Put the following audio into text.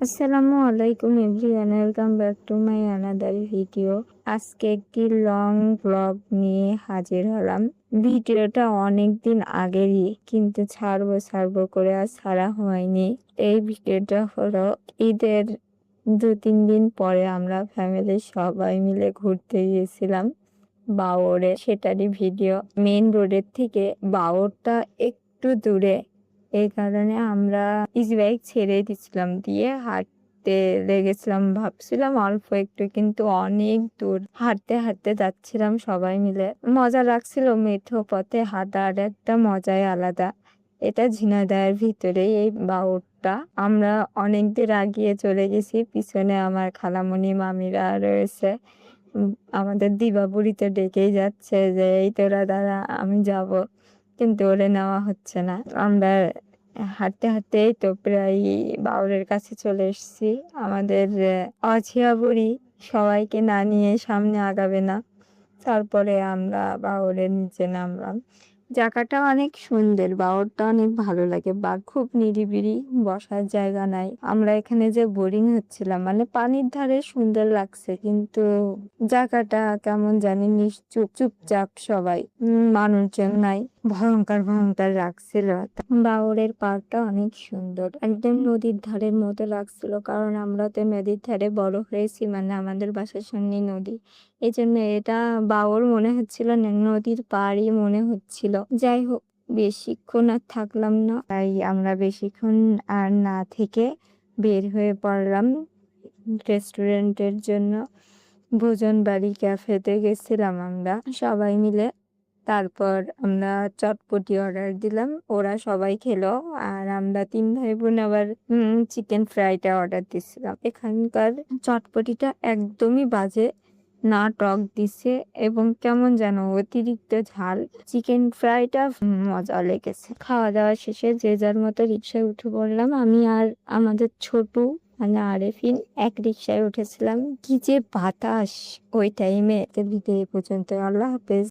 আসসালামু আলাইকুম everyone, welcome back to my another video. আজকে একটি লং ব্লগ নিয়ে হাজির হলাম। ভিডিওটা অনেক দিন আগেরই, কিন্তু ছাড়বো করে আর ছাড়া হয়নি। এই ভিডিওটা হলো ঈদের 2-3 দিন পরে আমরা ফ্যামিলির সবাই মিলে ঘুরতে গিয়েছিলাম বাওরে। সেটারই ভিডিও। মেইন রোডের থেকে বাওরটা একটু দূরে, এই কারণে আমরা ইজি বাইক ছেড়ে দিছিলাম, দিয়ে হাঁটতে লেগেছিলাম। ভাবছিলাম অল্প একটু, কিন্তু অনেক দূর হাঁটতে হাঁটতে যাচ্ছিলাম সবাই মিলে। মজা লাগছিল, মেঠো পথে হাঁটার একটা মজাই আলাদা। এটা ঝিনাইদহের ভিতরেই এই বাওরটা। আমরা অনেক দূর আগিয়ে চলে গেছি, পিছনে আমার খালামণি মামিরা রয়েছে। আমাদের দিবাবুড়িতে ডেকেই যাচ্ছে যে এই তোরা দাঁড়া, আমি যাব, কিন্তু ওরে নেওয়া হচ্ছে না। আমরা হাঁটতে হাঁটতে এই তো প্রায় বাউরের কাছে চলে এসেছি। আমাদের অছিয়া বুড়ি সবাইকে না নিয়ে সামনে আগাবে না। তারপরে আমরা বাউরের নিচে নামলাম। জায়গাটা অনেক সুন্দর, বাউরটা অনেক ভালো লাগে, বা খুব নিরিবিলি, বসার জায়গা নাই। আমরা এখানে যে বোরিং হচ্ছিলাম, মানে পানির ধারে সুন্দর লাগছে, কিন্তু জায়গাটা কেমন জানি নিশ্চুপ, চুপচাপ সবাই, মানুষজন নাই। ভয়ঙ্কর ভয়ঙ্কর লাগছিল। বাউরের পার্কটা অনেক সুন্দর, একদম নদীর ধারের মতো লাগছিল, কারণ আমরা তো নদীর ধারে বড় হয়েছি, মানে আমাদের বাসার সামনে নদী। এই জন্য এটা বাউর মনে হচ্ছিল না, নদীর পাড়ই মনে হচ্ছিল। যাই হোক, বেশিক্ষণ আর থাকলাম না, তাই আমরা বেশিক্ষণ আর না থেকে বের হয়ে পড়লাম রেস্টুরেন্টের জন্য। ভোজন বাড়ি ক্যাফেতে গেছিলাম আমরা সবাই মিলে। তারপর আমরা চটপটি অর্ডার দিলাম, ওরা সবাই খেলো, আর আমরা 3 ভাই বোন আবার চিকেন ফ্রাইটা অর্ডার দিছিলাম। এখানকার চটপটিটা একদমই বাজে, না টক দিছে এবং কেমন যেন অতিরিক্ত ঝাল। চিকেন ফ্রাইটা মজা লেগেছে। খাওয়া দাওয়া শেষে যে যার মতো রিক্সায় উঠে পড়লাম। আমি আর আমাদের ছোট, মানে আরেফিন, এক রিক্সায় উঠেছিলাম। কি যে বাতাস ওই টাইমে। ভিডিও পর্যন্ত, আল্লাহ হাফেজ।